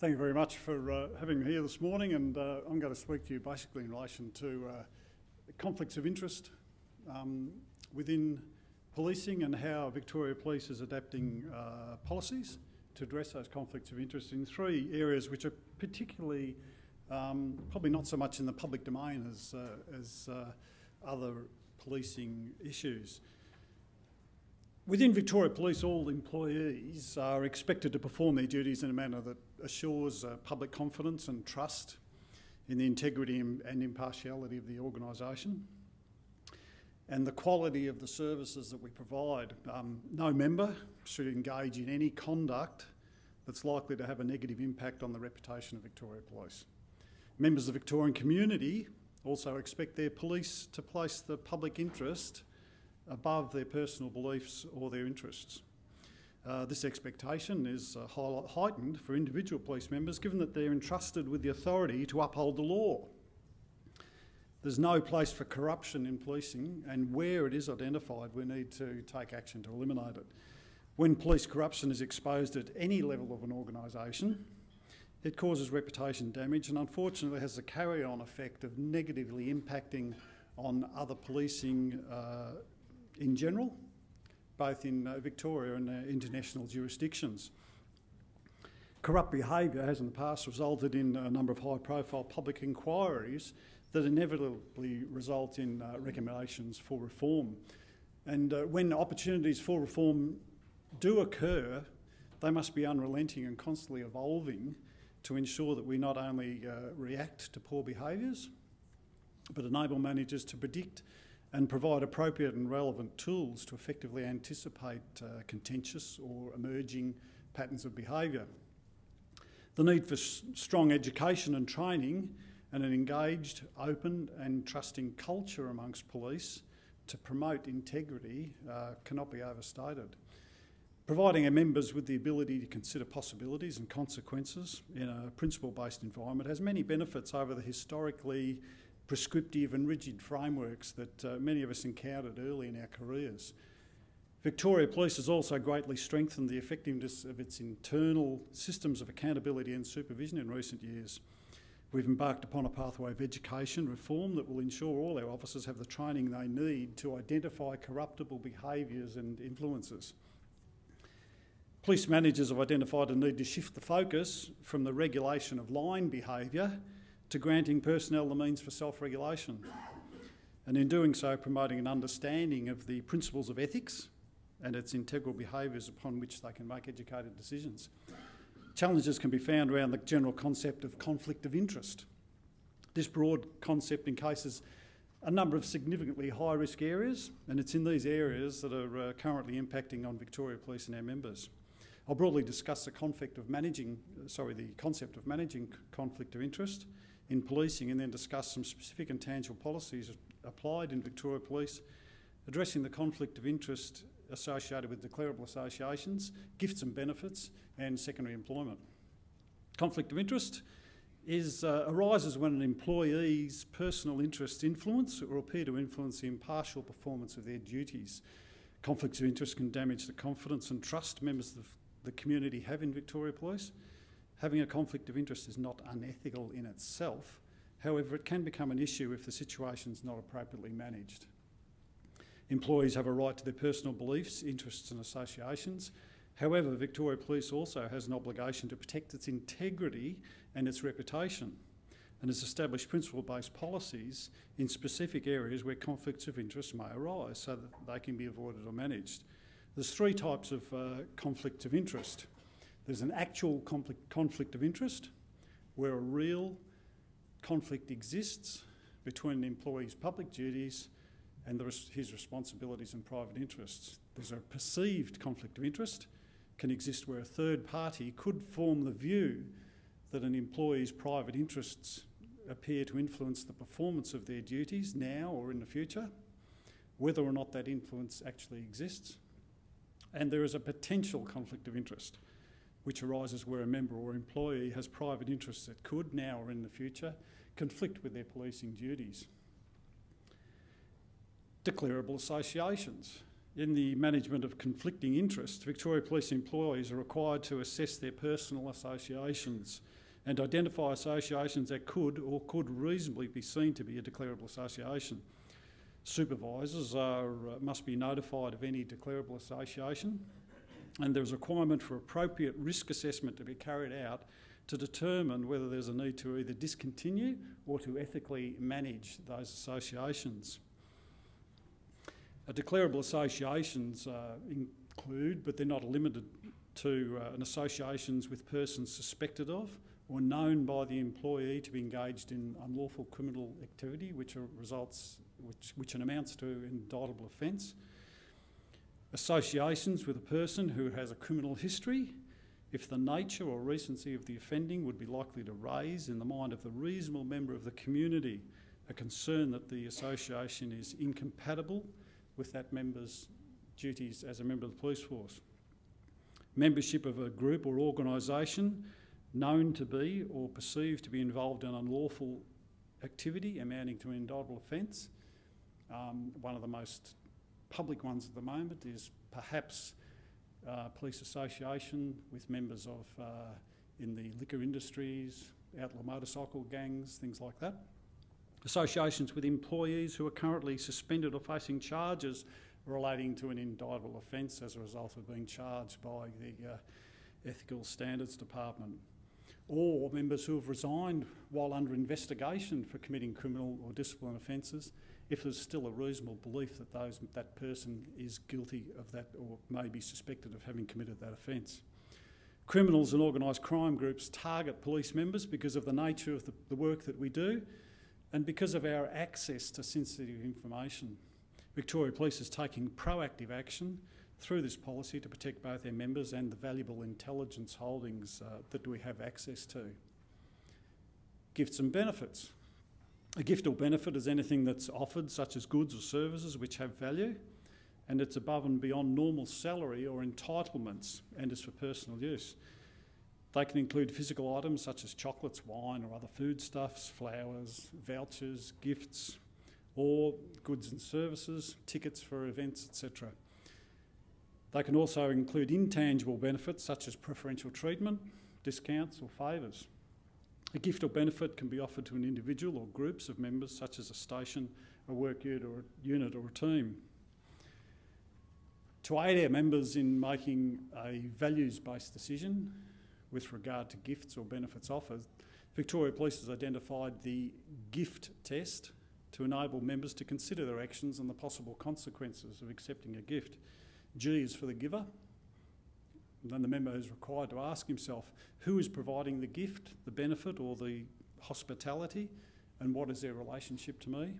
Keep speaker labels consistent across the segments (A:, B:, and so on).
A: Thank you very much for having me here this morning, and I'm going to speak to you basically in relation to conflicts of interest within policing and how Victoria Police is adapting policies to address those conflicts of interest in three areas which are particularly probably not so much in the public domain as other policing issues. Within Victoria Police, all employees are expected to perform their duties in a manner that assures public confidence and trust in the integrity and impartiality of the organisation and the quality of the services that we provide. No member should engage in any conduct that's likely to have a negative impact on the reputation of Victoria Police. Members of the Victorian community also expect their police to place the public interest above their personal beliefs or their interests. This expectation is heightened for individual police members given that they're entrusted with the authority to uphold the law. There's no place for corruption in policing, and where it is identified, we need to take action to eliminate it. When police corruption is exposed at any level of an organisation, it causes reputation damage and unfortunately has a carry-on effect of negatively impacting on other policing in general, both in Victoria and international jurisdictions. Corrupt behaviour has in the past resulted in a number of high-profile public inquiries that inevitably result in recommendations for reform. And when opportunities for reform do occur, they must be unrelenting and constantly evolving to ensure that we not only react to poor behaviours, but enable managers to predict and provide appropriate and relevant tools to effectively anticipate contentious or emerging patterns of behaviour. The need for strong education and training and an engaged, open and trusting culture amongst police to promote integrity cannot be overstated. Providing our members with the ability to consider possibilities and consequences in a principle-based environment has many benefits over the historically prescriptive and rigid frameworks that many of us encountered early in our careers. Victoria Police has also greatly strengthened the effectiveness of its internal systems of accountability and supervision in recent years. We've embarked upon a pathway of education reform that will ensure all our officers have the training they need to identify corruptible behaviours and influences. Police managers have identified a need to shift the focus from the regulation of line behaviour to granting personnel the means for self-regulation, and in doing so promoting an understanding of the principles of ethics and its integral behaviours upon which they can make educated decisions. Challenges can be found around the general concept of conflict of interest. This broad concept encases a number of significantly high-risk areas, and it's in these areas that are currently impacting on Victoria Police and our members. I'll broadly discuss the concept of managing conflict of interest in policing, and then discuss some specific and tangible policies applied in Victoria Police, addressing the conflict of interest associated with declarable associations, gifts and benefits, and secondary employment. Conflict of interest arises when an employee's personal interests influence or appear to influence the impartial performance of their duties. Conflicts of interest can damage the confidence and trust members of the community have in Victoria Police. Having a conflict of interest is not unethical in itself. However, it can become an issue if the situation is not appropriately managed. Employees have a right to their personal beliefs, interests and associations. However, Victoria Police also has an obligation to protect its integrity and its reputation, and has established principle-based policies in specific areas where conflicts of interest may arise so that they can be avoided or managed. There's three types of conflicts of interest. There's an actual conflict of interest, where a real conflict exists between an employee's public duties and his responsibilities and private interests. There's a perceived conflict of interest, can exist where a third party could form the view that an employee's private interests appear to influence the performance of their duties now or in the future, whether or not that influence actually exists. And there is a potential conflict of interest, which arises where a member or employee has private interests that could, now or in the future, conflict with their policing duties. Declarable associations. In the management of conflicting interests, Victoria Police employees are required to assess their personal associations and identify associations that could reasonably be seen to be a declarable association. Supervisors must be notified of any declarable association, and there is a requirement for appropriate risk assessment to be carried out to determine whether there's a need to either discontinue or to ethically manage those associations. Declarable associations include, but they're not limited to, associations with persons suspected of or known by the employee to be engaged in unlawful criminal activity, which amounts to an indictable offence. Associations with a person who has a criminal history, if the nature or recency of the offending would be likely to raise in the mind of the reasonable member of the community a concern that the association is incompatible with that member's duties as a member of the police force. Membership of a group or organisation known to be or perceived to be involved in unlawful activity amounting to an indictable offence. One of the most public ones at the moment is perhaps police association with members of in the liquor industries, outlaw motorcycle gangs, things like that. Associations with employees who are currently suspended or facing charges relating to an indictable offence as a result of being charged by the Ethical Standards Department. Or members who have resigned while under investigation for committing criminal or discipline offences, if there's still a reasonable belief that that person is guilty of that or may be suspected of having committed that offence. Criminals and organised crime groups target police members because of the nature of the work that we do and because of our access to sensitive information. Victoria Police is taking proactive action through this policy to protect both their members and the valuable intelligence holdings that we have access to. Gifts and benefits. A gift or benefit is anything that's offered, such as goods or services which have value, and it's above and beyond normal salary or entitlements and is for personal use. They can include physical items such as chocolates, wine or other foodstuffs, flowers, vouchers, gifts, or goods and services, tickets for events, etc. They can also include intangible benefits such as preferential treatment, discounts or favours. A gift or benefit can be offered to an individual or groups of members such as a station, a work unit or a team. To aid our members in making a values-based decision with regard to gifts or benefits offered, Victoria Police has identified the gift test to enable members to consider their actions and the possible consequences of accepting a gift. G is for the giver. And then the member is required to ask himself, who is providing the gift, the benefit or the hospitality, and what is their relationship to me?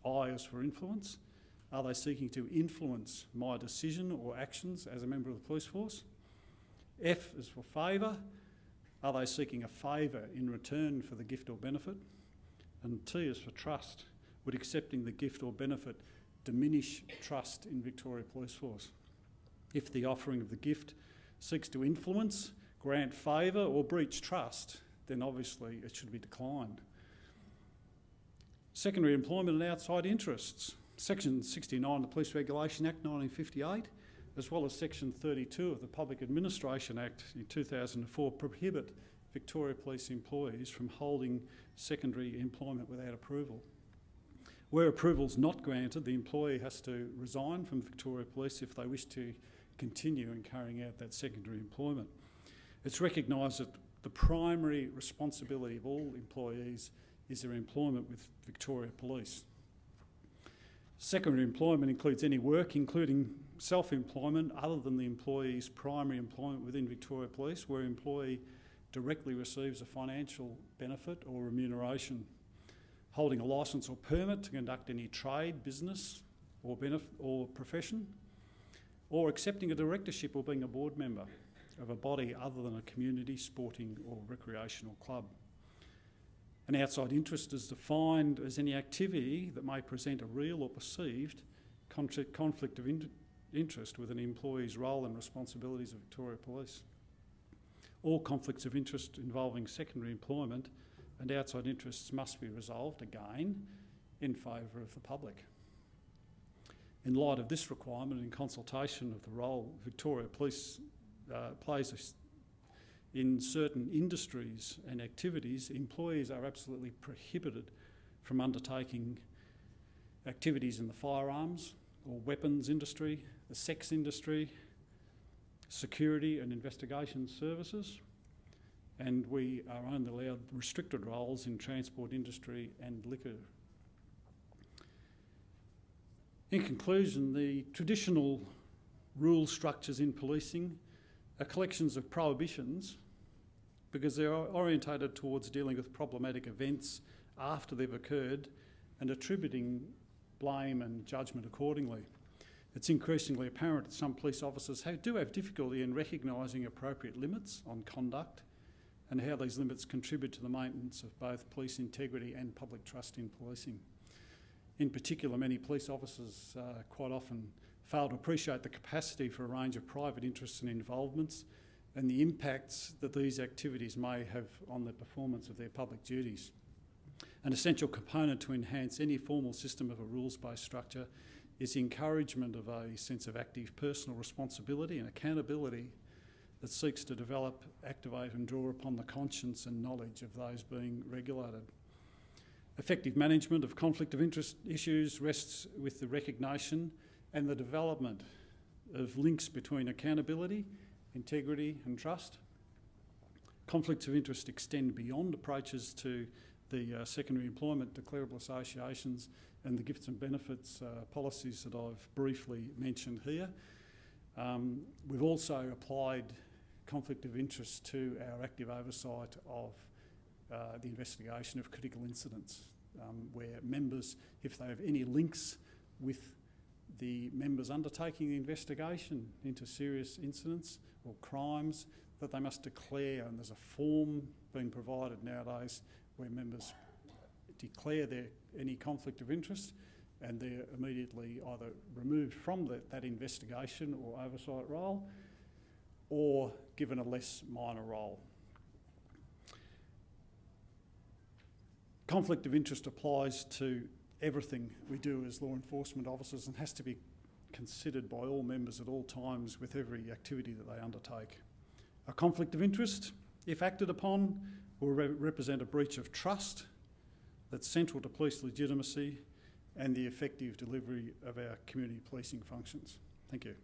A: I is for influence. Are they seeking to influence my decision or actions as a member of the police force? F is for favour. Are they seeking a favour in return for the gift or benefit? And T is for trust. Would accepting the gift or benefit diminish trust in Victoria Police Force? If the offering of the gift seeks to influence, grant favour or breach trust, then obviously it should be declined. Secondary employment and outside interests. Section 69 of the Police Regulation Act 1958, as well as Section 32 of the Public Administration Act in 2004, prohibit Victoria Police employees from holding secondary employment without approval. Where approval is not granted, the employee has to resign from Victoria Police if they wish to continue in carrying out that secondary employment. It's recognised that the primary responsibility of all employees is their employment with Victoria Police. Secondary employment includes any work, including self-employment, other than the employee's primary employment within Victoria Police, where employee directly receives a financial benefit or remuneration. Holding a licence or permit to conduct any trade, business or profession, or accepting a directorship or being a board member of a body other than a community, sporting or recreational club. An outside interest is defined as any activity that may present a real or perceived conflict of interest with an employee's role and responsibilities of Victoria Police. All conflicts of interest involving secondary employment and outside interests must be resolved, again, in favour of the public. In light of this requirement, in consultation of the role Victoria Police plays in certain industries and activities, employees are absolutely prohibited from undertaking activities in the firearms or weapons industry, the sex industry, security and investigation services, and we are only allowed restricted roles in transport industry and liquor. In conclusion, the traditional rule structures in policing are collections of prohibitions because they're orientated towards dealing with problematic events after they've occurred and attributing blame and judgment accordingly. It's increasingly apparent that some police officers do have difficulty in recognising appropriate limits on conduct and how these limits contribute to the maintenance of both police integrity and public trust in policing. In particular, many police officers quite often fail to appreciate the capacity for a range of private interests and involvements and the impacts that these activities may have on the performance of their public duties. An essential component to enhance any formal system of a rules-based structure is encouragement of a sense of active personal responsibility and accountability that seeks to develop, activate and draw upon the conscience and knowledge of those being regulated. Effective management of conflict of interest issues rests with the recognition and the development of links between accountability, integrity and trust. Conflicts of interest extend beyond approaches to the secondary employment declarable associations and the gifts and benefits policies that I've briefly mentioned here. We've also applied conflict of interest to our active oversight of the investigation of critical incidents, where members, if they have any links with the members undertaking the investigation into serious incidents or crimes, that they must declare, and there's a form being provided nowadays where members declare any conflict of interest and they're immediately either removed from that investigation or oversight role or given a less minor role. Conflict of interest applies to everything we do as law enforcement officers and has to be considered by all members at all times with every activity that they undertake. A conflict of interest, if acted upon, will represent a breach of trust that's central to police legitimacy and the effective delivery of our community policing functions. Thank you.